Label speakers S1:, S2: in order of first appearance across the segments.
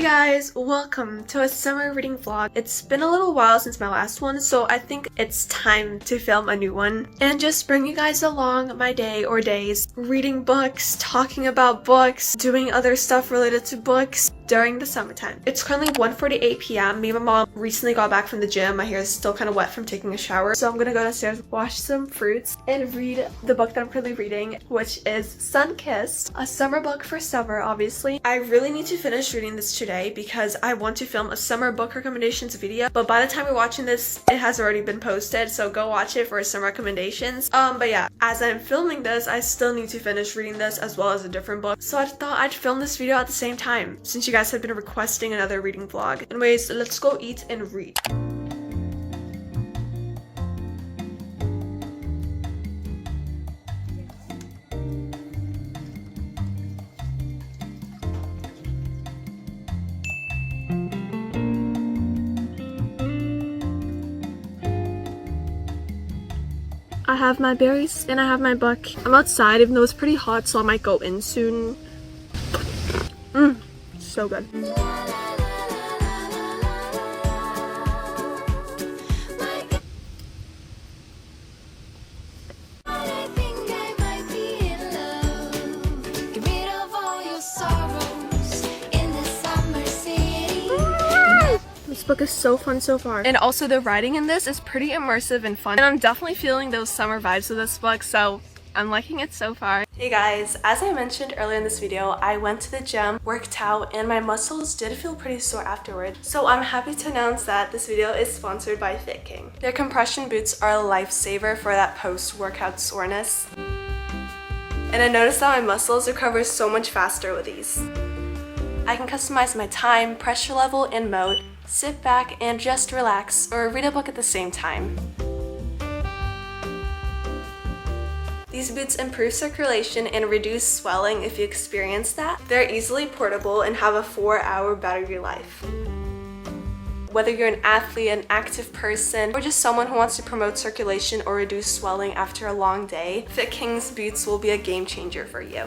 S1: Hey guys, welcome to a summer reading vlog. It's been a little while since my last one, so I think it's time to film a new one and just bring you guys along my day or days reading books, talking about books, doing other stuff related to books during the summertime. It's currently 1:48 p.m. Me and my mom recently got back from the gym. My hair is still kind of wet from taking a shower, so I'm gonna go downstairs, wash some fruits, and read the book that I'm currently reading, which is Sun-Kissed, a summer book for summer, obviously. I really need to finish reading this today because I want to film a summer book recommendations video, but by the time you're watching this, it has already been posted, so go watch it for some recommendations. But yeah, as I'm filming this, I still need to finish reading this as well as a different book, so I thought I'd film this video at the same time since you guys have been requesting another reading vlog. Anyways, let's go eat and read. I have my berries and I have my book. I'm outside even though it's pretty hot, so I might go in soon. So good. This book is so fun so far. And also the writing in this is pretty immersive and fun. And I'm definitely feeling those summer vibes of this book, so I'm liking it so far. Hey guys, as I mentioned earlier in this video, I went to the gym, worked out, and my muscles did feel pretty sore afterward. So I'm happy to announce that this video is sponsored by Fit King. Their compression boots are a lifesaver for that post-workout soreness. And I noticed that my muscles recover so much faster with these. I can customize my time, pressure level, and mode, sit back and just relax or read a book at the same time. These boots improve circulation and reduce swelling if you experience that. They're easily portable and have a 4-hour battery life. Whether you're an athlete, an active person, or just someone who wants to promote circulation or reduce swelling after a long day, Fit King's boots will be a game changer for you.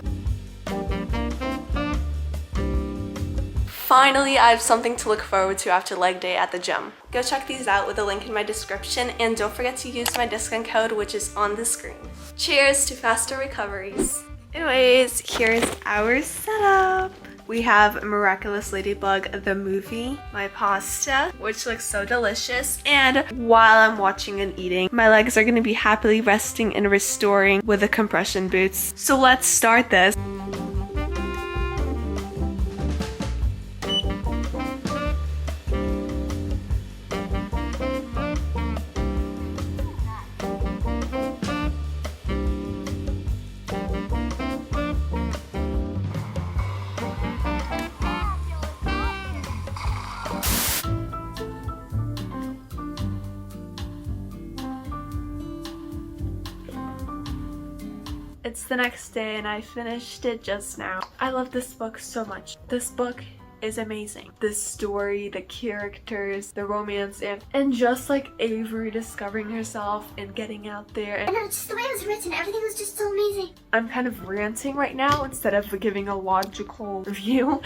S1: Finally, I have something to look forward to after leg day at the gym. Go check these out with a link in my description, and don't forget to use my discount code, which is on the screen. Cheers to faster recoveries. Anyways, here's our setup. We have Miraculous Ladybug, the movie, my pasta, which looks so delicious, and while I'm watching and eating, my legs are going to be happily resting and restoring with the compression boots. So let's start this. It's the next day and I finished it just now. I love this book so much. This book is amazing. The story, the characters, the romance, and just like Avery discovering herself and getting out there.
S2: And just the way it was written, everything was just so amazing.
S1: I'm kind of ranting right now instead of giving a logical review,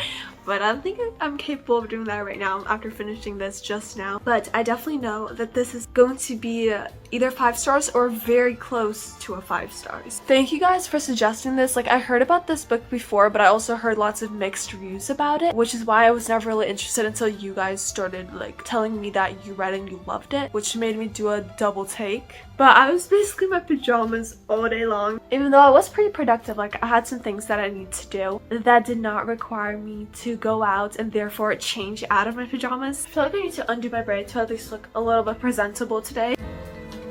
S1: but I think I'm capable of doing that right now after finishing this just now. But I definitely know that this is going to be either 5 stars or very close to a 5 stars. Thank you guys for suggesting this. Like, I heard about this book before, but I also heard lots of mixed reviews about it, which is why I was never really interested until you guys started like telling me that you read and you loved it, which made me do a double take. But I was basically in my pajamas all day long, even though I was pretty productive. Like, I had some things that I need to do that did not require me to go out and therefore change out of my pajamas. I feel like I need to undo my braid to at least look a little bit presentable today.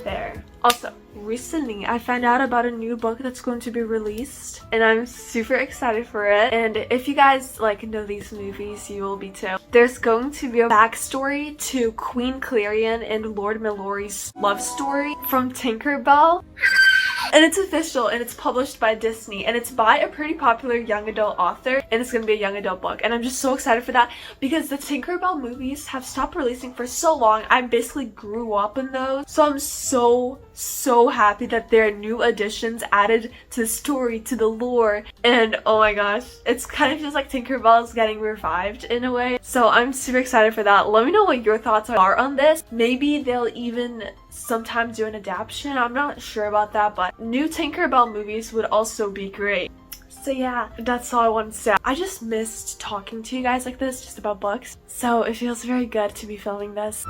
S1: There. Also, recently I found out about a new book that's going to be released and I'm super excited for it. And if you guys like know these movies, you will be too. There's going to be a backstory to Queen Clarion and Lord Mallory's love story from Tinkerbell. And it's official and it's published by Disney and it's by a pretty popular young adult author and it's going to be a young adult book. And I'm just so excited for that because the Tinkerbell movies have stopped releasing for so long. I basically grew up in those. So I'm so so happy that there are new additions added to the story, to the lore, and oh my gosh, it's kind of just like Tinkerbell's getting revived in a way. So I'm super excited for that. Let me know what your thoughts are on this. Maybe they'll even sometimes do an adaptation. I'm not sure about that, but new Tinkerbell movies would also be great. So yeah, that's all I wanted to say. I just missed talking to you guys like this, just about books. So it feels very good to be filming this.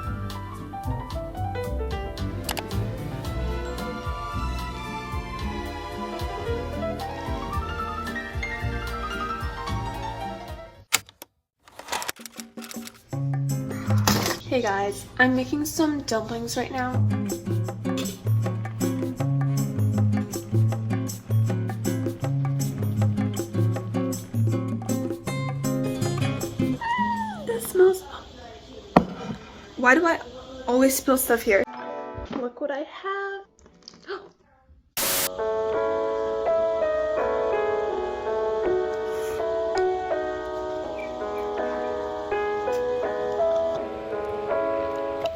S1: Hey guys, I'm making some dumplings right now. Smells. Why do I always spill stuff here? Look what I have.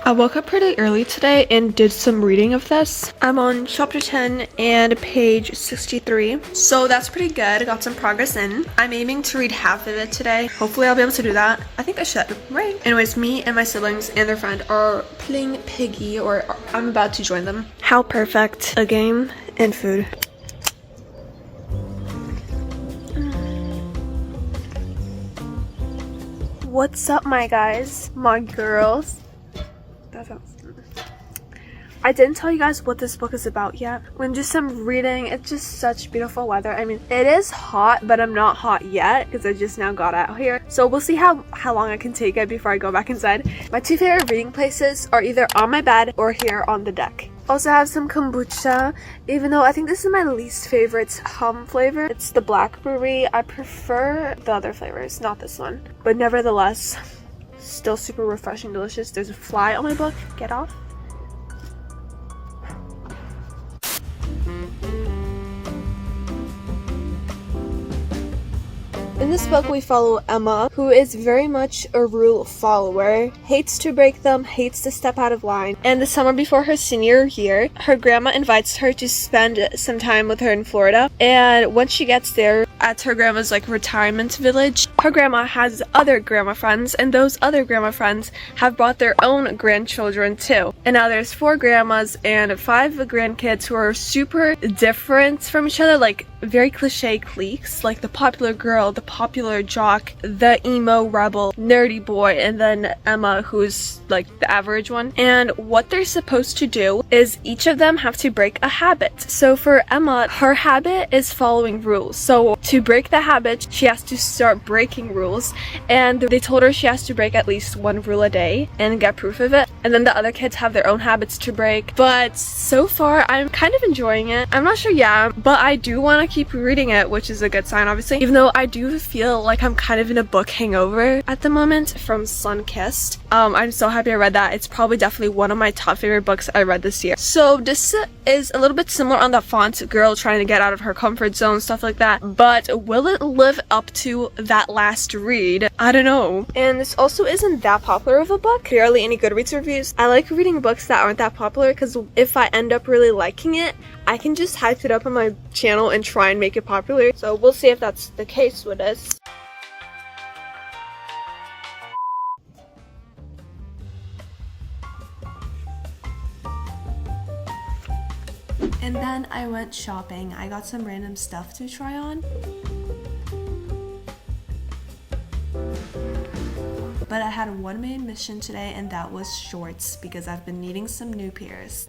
S1: I woke up pretty early today and did some reading of this. I'm on chapter 10 and page 63. So that's pretty good. I got some progress in. I'm aiming to read half of it today. Hopefully I'll be able to do that. I think I should, right? Anyways, me and my siblings and their friend are playing Piggy, or I'm about to join them. How perfect. A game and food. What's up, my guys? My girls. I didn't tell you guys what this book is about yet. When just I'm reading, it's just such beautiful weather. I mean, it is hot, but I'm not hot yet because I just now got out here. So we'll see how long I can take it before I go back inside. My two favorite reading places are either on my bed or here on the deck. Also have some kombucha, even though I think this is my least favorite flavor. It's the blackberry. I prefer the other flavors, not this one. But nevertheless, still super refreshing, delicious. There's a fly on my book. Get off. In this book, we follow Emma, who is very much a rule follower, hates to break them, hates to step out of line. And the summer before her senior year, her grandma invites her to spend some time with her in Florida. And once she gets there, at her grandma's retirement village, her grandma has other grandma friends, and those other grandma friends have brought their own grandchildren too. And now there's 4 grandmas and 5 grandkids who are super different from each other, like very cliche cliques, like the popular girl, the popular jock, the emo rebel, nerdy boy, and then Emma, who's like the average one. And what they're supposed to do is each of them have to break a habit. So for Emma, her habit is following rules. So to break the habit, she has to start breaking rules, and they told her she has to break at least 1 rule a day and get proof of it. And then the other kids have their own habits to break. But so far, I'm kind of enjoying it. I'm not sure, but I do want to keep reading it, which is a good sign, obviously. Even though I do feel like I'm kind of in a book hangover at the moment from Sun-Kissed. I'm so happy I read that. It's probably definitely one of my top favorite books I read this year. So this is a little bit similar on the font, girl trying to get out of her comfort zone, stuff like that. But will it live up to that last read? I don't know. And this also isn't that popular of a book. Barely any Goodreads reviews. I like reading books that aren't that popular because if I end up really liking it, I can just hype it up on my channel and try and make it popular. So we'll see if that's the case with this. And then I went shopping. I got some random stuff to try on. But I had one main mission today, and that was shorts because I've been needing some new pairs.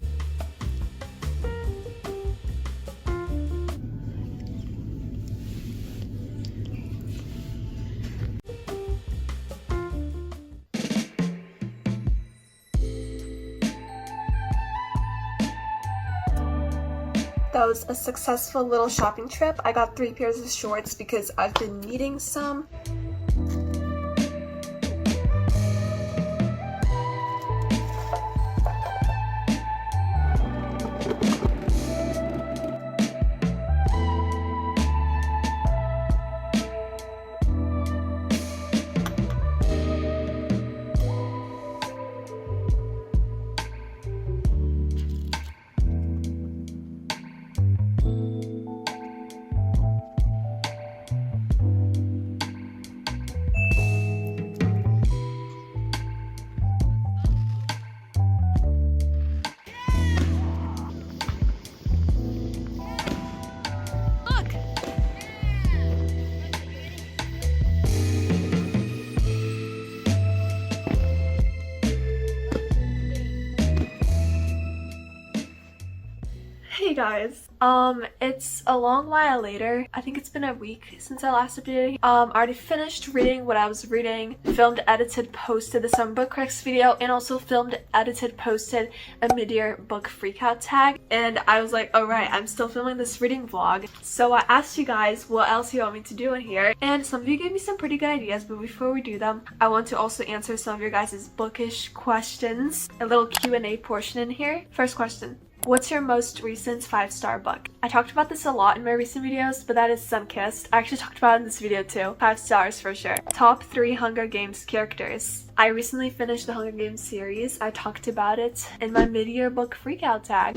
S1: That was a successful little shopping trip. I got 3 pairs of shorts because I've been needing some. Hey guys, it's a long while later. I think it's been a week since I last updated. I already finished reading what I was reading, filmed, edited, posted the Summer Book Critics video, and also filmed, edited, posted a mid-year book freakout tag. And I was like, alright, I'm still filming this reading vlog. So I asked you guys what else you want me to do in here, and some of you gave me some pretty good ideas, but before we do them, I want to also answer some of your guys' bookish questions. A little Q&A portion in here. First question. What's your most recent 5-star book? I talked about this a lot in my recent videos, but that is Sunkissed. I actually talked about it in this video too. 5 stars for sure. Top 3 Hunger Games characters. I recently finished the Hunger Games series. I talked about it in my mid-year book freakout tag.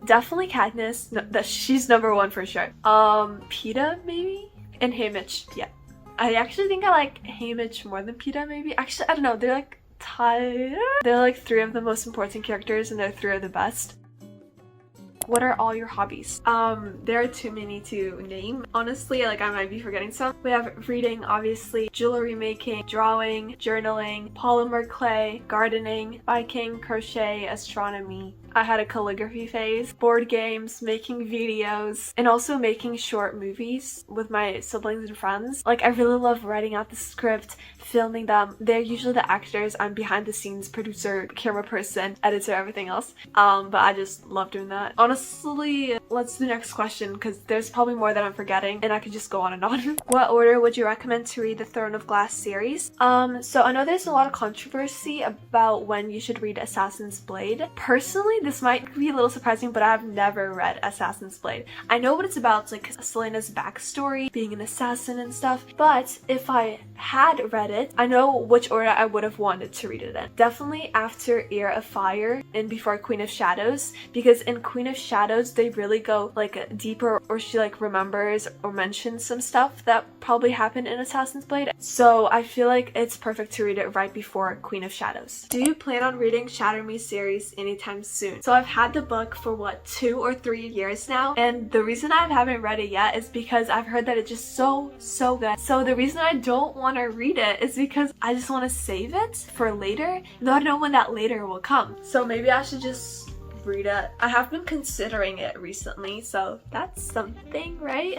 S1: Definitely Katniss. No, she's number 1 for sure. Peeta maybe? And Haymitch. Yeah. I actually think I like Haymitch more than Peeta maybe. Actually, I don't know. They're like tied. They're like 3 of the most important characters and they're 3 of the best. What are all your hobbies? There are too many to name. Honestly, like I might be forgetting some. We have reading, obviously, jewelry making, drawing, journaling, polymer clay, gardening, biking, crochet, astronomy. I had a calligraphy phase, board games, making videos, and also making short movies with my siblings and friends. Like, I really love writing out the script, filming them. They're usually the actors. I'm behind the scenes, producer, camera person, editor, everything else. But I just love doing that. Honestly, let's do the next question because there's probably more that I'm forgetting and I could just go on and on. What order would you recommend to read the Throne of Glass series? So I know there's a lot of controversy about when you should read Assassin's Blade. Personally, this might be a little surprising, but I've never read Assassin's Blade. I know what it's about. It's like Selena's backstory, being an assassin and stuff, but if I had read it, I know which order I would have wanted to read it in. Definitely after Heir of Fire and before Queen of Shadows, because in Queen of Shadows they really go like deeper, or she like remembers or mentions some stuff that probably happened in Assassin's Blade. So I feel like it's perfect to read it right before Queen of Shadows. Do you plan on reading Shatter Me series anytime soon? So I've had the book for what, 2 or 3 years now, and the reason I haven't read it yet is because I've heard that it's just so good. So the reason I don't want to read it is because I just want to save it for later, though I don't know when that later will come. So maybe I should just read it. I have been considering it recently, so that's something, right?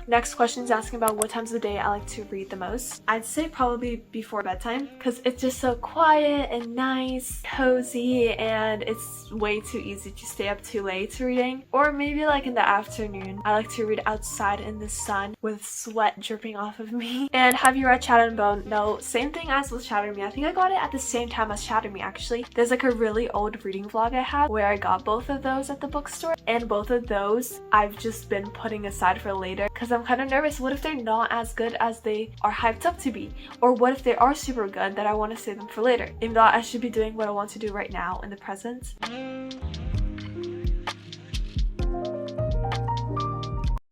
S1: Next question is asking about what times of the day I like to read the most. I'd say probably before bedtime because it's just so quiet and nice, cozy, and it's way too easy to stay up too late reading. Or maybe like in the afternoon. I like to read outside in the sun with sweat dripping off of me. And have you read Shadow and Bone? No, same thing as with Shatter Me. I think I got it at the same time as Shatter Me actually. There's like a really old reading vlog I have where I got both of those at the bookstore, and both of those I've just been putting aside for later because I'm kind of nervous. What if they're not as good as they are hyped up to be? Or what if they are super good that I want to save them for later? Even though I should be doing what I want to do right now in the present.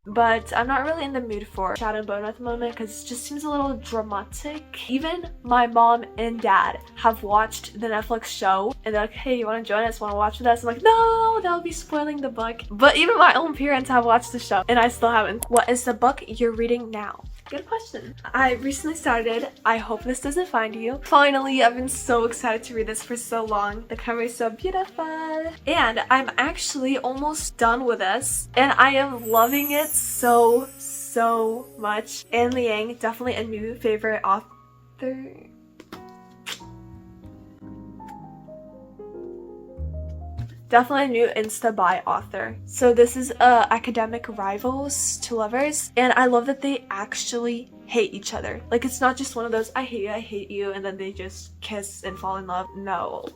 S1: But I'm not really in the mood for Shadow and Bone at the moment because it just seems a little dramatic. Even my mom and dad have watched the Netflix show and they're like, hey, you want to join us? Want to watch with us? I'm like, no, that would be spoiling the book. But even my own parents have watched the show and I still haven't. What is the book you're reading now? Good question. I recently started I Hope This Doesn't Find You. Finally, I've been so excited to read this for so long. The cover is so beautiful. And I'm actually almost done with this. And I am loving it so much. Anne Liang, definitely a new favorite author. Definitely a new Insta Buy author. So this is academic rivals to lovers, and I love that they actually hate each other. Like, it's not just one of those I hate you, and then they just kiss and fall in love. No.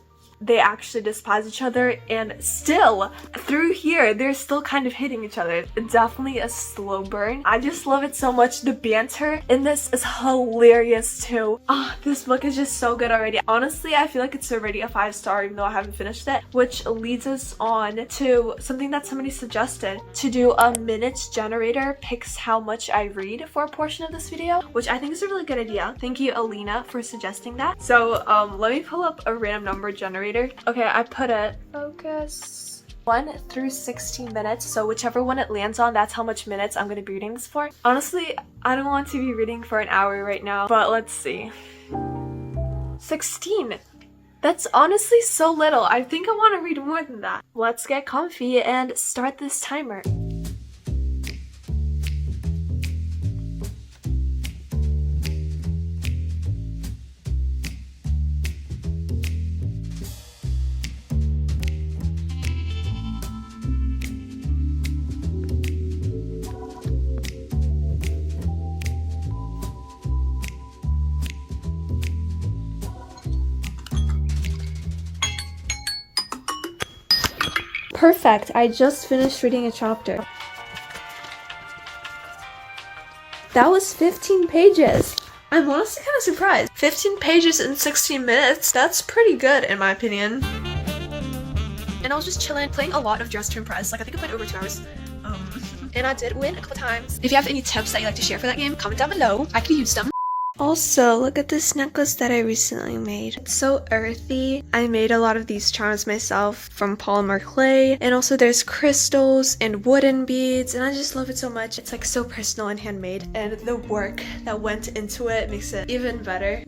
S1: They actually despise each other, and still, through here, they're still kind of hitting each other. Definitely a slow burn. I just love it so much. The banter in this is hilarious too. This book is just so good already. Honestly, I feel like it's already a 5-star even though I haven't finished it, which leads us on to something that somebody suggested, to do a minutes generator picks how much I read for a portion of this video, which I think is a really good idea. Thank you, Alina, for suggesting that. So let me pull up a random number generator. Okay, I put it focus 1 through 16 minutes, so whichever one it lands on, that's how much minutes I'm going to be reading this for. Honestly, I don't want to be reading for an hour right now, but let's see. 16! That's honestly so little. I think I want to read more than that. Let's get comfy and start this timer. Perfect. I just finished reading a chapter. That was 15 pages. I'm honestly kind of surprised. 15 pages in 16 minutes. That's pretty good in my opinion. And I was just chilling, playing a lot of Dress to Impress. Like I think I played over 2 hours. And I did win a couple times. If you have any tips that you'd like to share for that game, comment down below. I could use them. Also, look at this necklace that I recently made. It's so earthy. I made a lot of these charms myself from polymer clay, and also there's crystals and wooden beads, and I just love it so much. It's like so personal and handmade, and the work that went into it makes it even better.